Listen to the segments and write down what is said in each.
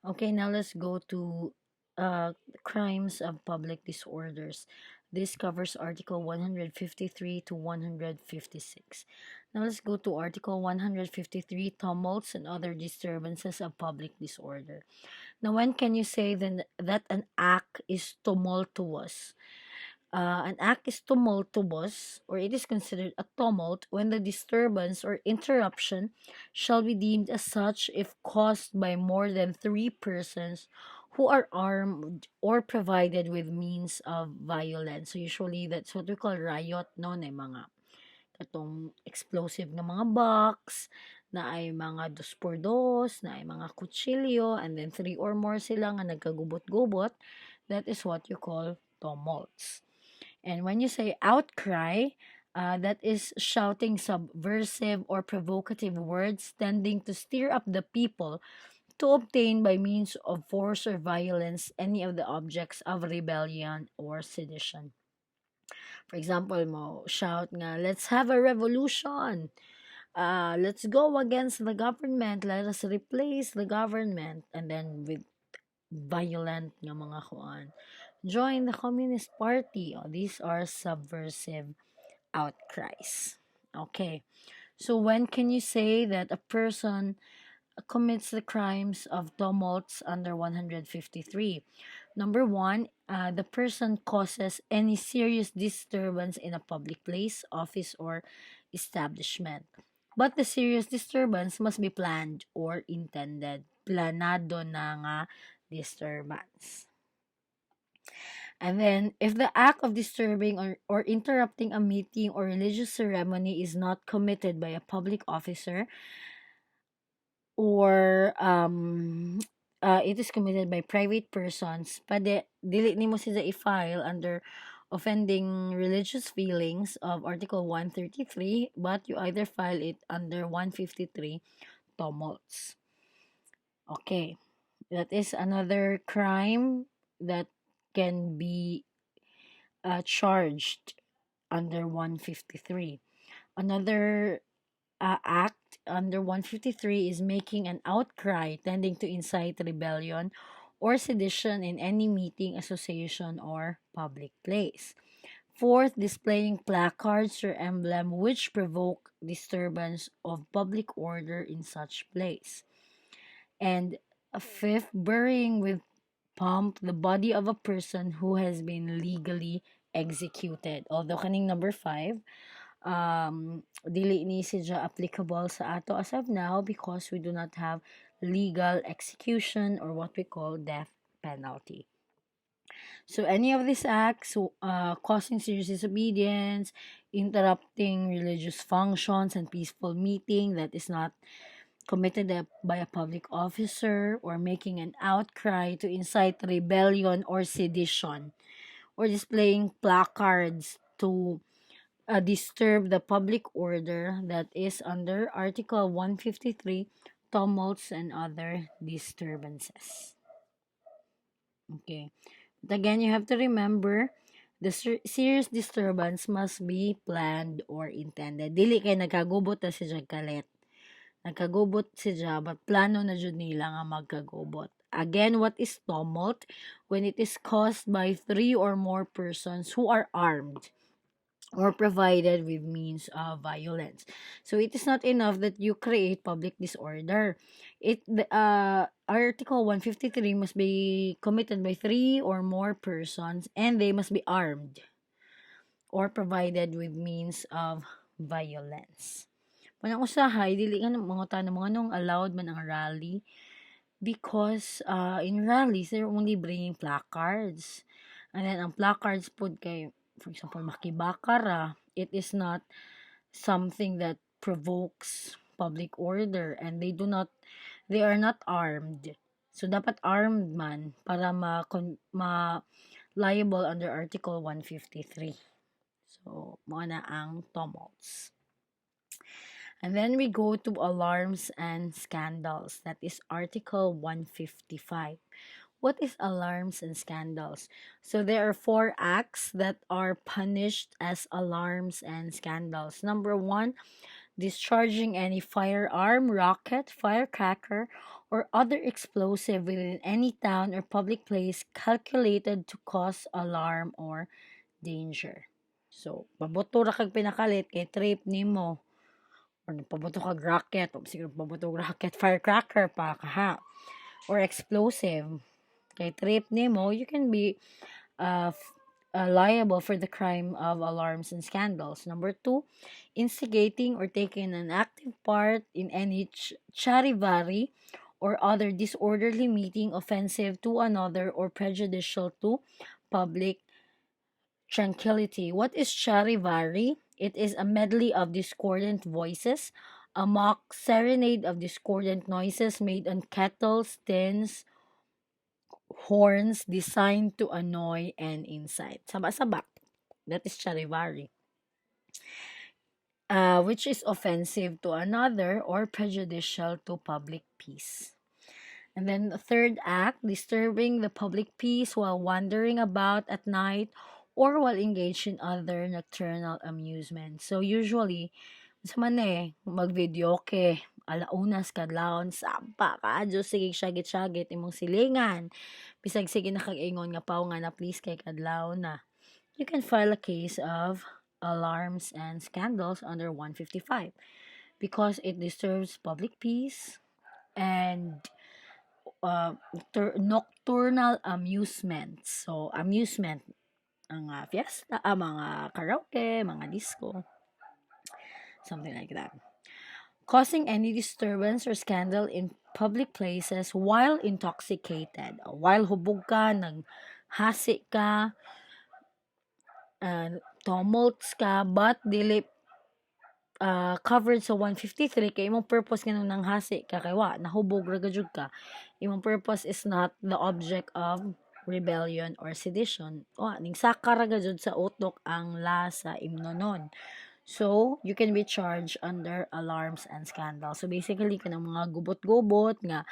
Okay, now let's go to crimes of public disorders. This covers Article 153 to 156. Now let's go to Article 153, tumults and other disturbances of public disorder. Now, when can you say then that an act is tumultuous? An act is tumultuous, or it is considered a tumult, when the disturbance or interruption shall be deemed as such if caused by more than three persons who are armed or provided with means of violence. So usually that's what we call riot, no, na mga katong explosive nga mga box, na ay mga dos por dos, na ay mga kutsilyo, and then three or more sila nga nagkagubot-gubot. That is what you call tumults. And when you say outcry, that is shouting subversive or provocative words tending to stir up the people to obtain by means of force or violence any of the objects of rebellion or sedition. For example, mo shout nga, let's have a revolution. Let's go against the government. Let us replace the government. And then with violent nga mga kuan. Join the Communist Party. Oh, these are subversive outcries. Okay. So when can you say that a person commits the crimes of tumults under 153? Number one, the person causes any serious disturbance in a public place, office, or establishment. But the serious disturbance must be planned or intended. Planado na nga disturbance. And then, if the act of disturbing or interrupting a meeting or religious ceremony is not committed by a public officer, or it is committed by private persons, dili nimo sila i-file under offending religious feelings of Article 133, but you either file it under 153, tumults. Okay, that is another crime that can be charged under 153. Another act under 153 is making an outcry tending to incite rebellion or sedition in any meeting, association, or public place. Fourth, displaying placards or emblem which provoke disturbance of public order in such place. And fifth, burying with pomp the body of a person who has been legally executed. Although kaning number 5, dili ni siya applicable sa ato as of now because we do not have legal execution or what we call death penalty. So any of these acts, causing serious disobedience, interrupting religious functions and peaceful meeting that is not committed by a public officer, or making an outcry to incite rebellion or sedition, or displaying placards to disturb the public order, that is under Article 153, tumults and other disturbances. Okay. But again, you have to remember, the serious disturbance must be planned or intended. Dili kay nagkagubot na si kalit. Nagkagubot siya, but plano na jud nila nga magkagubot. Again, what is tumult? When it is caused by three or more persons who are armed or provided with means of violence. So it is not enough that you create public disorder. Article 153 must be committed by three or more persons, and they must be armed or provided with means of violence. Panang usahay, dili nga mga tanong mga nung allowed man ang rally because in rallies, they're only bringing placards. And then, ang placards po kay, for example, makibakara, it is not something that provokes public order, and they are not armed. So, dapat armed man para liable under Article 153. So, mga na ang tumults. And then we go to alarms and scandals. That is Article 155. What is alarms and scandals? So there are 4 acts that are punished as alarms and scandals. Number 1, discharging any firearm, rocket, firecracker, or other explosive within any town or public place calculated to cause alarm or danger. So, paboto ra kag pinakalit kay trip nimo or paboto kag rocket o siguro paboto rocket firecracker pa kaha or explosive kay trip nimo, you can be liable for the crime of alarms and scandals. Number two, instigating or taking an active part in any charivari or other disorderly meeting offensive to another or prejudicial to public tranquility. What is charivari? It is a medley of discordant voices, a mock serenade of discordant noises made on kettles, tins, horns designed to annoy and incite. Saba-saba. That is charivari. Which is offensive to another or prejudicial to public peace. And then the third act, disturbing the public peace while wandering about at night or while engaged in other nocturnal amusement. So usually, sa man mag-video ke, alaunas kadlawon, sampa ka, Diyos, sige syagit-syagit, imong silingan. Bisag sige nakag-ingon nga pao nga na please kay kadlaw na. You can file a case of alarms and scandals under 155 because it disturbs public peace and nocturnal amusements. So, amusement, ang fiesta, mga karaoke, mga disco, something like that. Causing any disturbance or scandal in public places while intoxicated. While hubog ka, naghasi ka, tumults ka, but dili covered sa 153 kay imong purpose nga nang hasi ka kay wa nahubog ra gyud ka, imong purpose is not the object of rebellion or sedition, ning saka ra gyud sa utok ang lasa imnonon. So you can be charged under alarms and scandals. So basically kanang mga gubot-gubot nga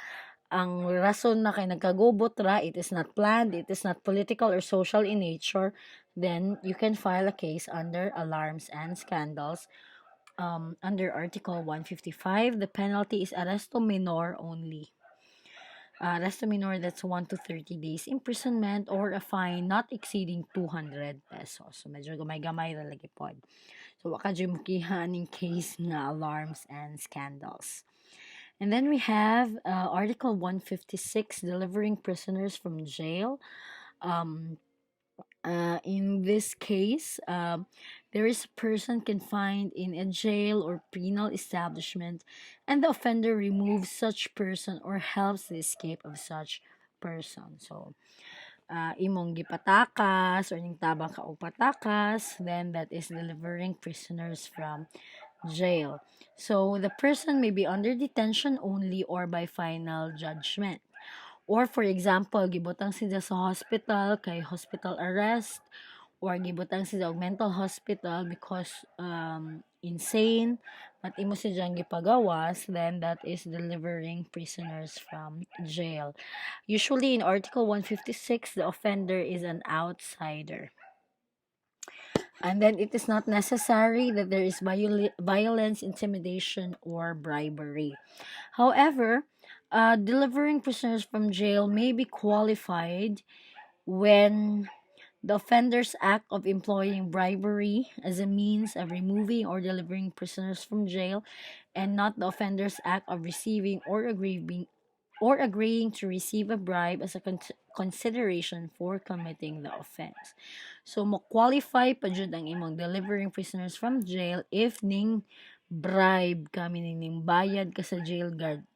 ang rason na kay nagkagubot ra, it is not planned, it is not political or social in nature, then you can file a case under alarms and scandals. Under Article 155, the penalty is arresto minor only. Arresto minor, that's 1 to 30 days imprisonment or a fine not exceeding 200 pesos. So, medyo gamay-gamay na lagi po. So, waka dyan mukihan in case nga alarms and scandals. And then we have Article 156, delivering prisoners from jail. In this case, there is a person confined in a jail or penal establishment, and the offender removes such person or helps the escape of such person. So, imong gipatakas or ning tabang ka og patakas, then that is delivering prisoners from jail. So, the person may be under detention only or by final judgment. Or for example, gibutang sila sa hospital kay hospital arrest or gibutang sila og mental hospital because insane at imo silang gipagawas, then that is delivering prisoners from jail. Usually in Article 156, the offender is an outsider. And then it is not necessary that there is violence, intimidation, or bribery. However, delivering prisoners from jail may be qualified when the offender's act of employing bribery as a means of removing or delivering prisoners from jail, and not the offender's act of receiving or agreeing to receive a bribe as a consideration for committing the offense. So, mo-qualify pa jud ang imong delivering prisoners from jail if ning bribe ka, meaning ning bayad ka sa jail guard.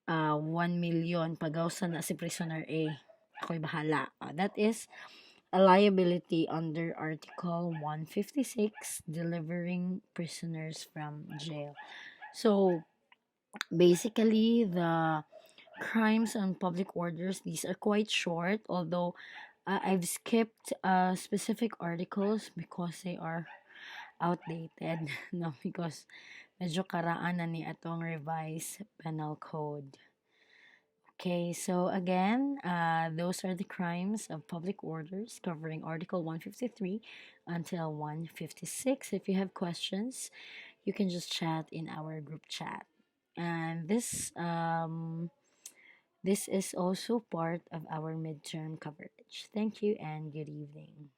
1 million pagawsa na si prisoner A. Ako'y bahala. That is a liability under Article 156, delivering prisoners from jail. So, basically, the crimes on public orders, these are quite short, although I've skipped specific articles because they are outdated. No, because medyo karaan na ni atong revised penal code. Okay, so again, those are the crimes of public orders covering Article 153 until 156. If you have questions, you can just chat in our group chat. And this is also part of our midterm coverage. Thank you and good evening.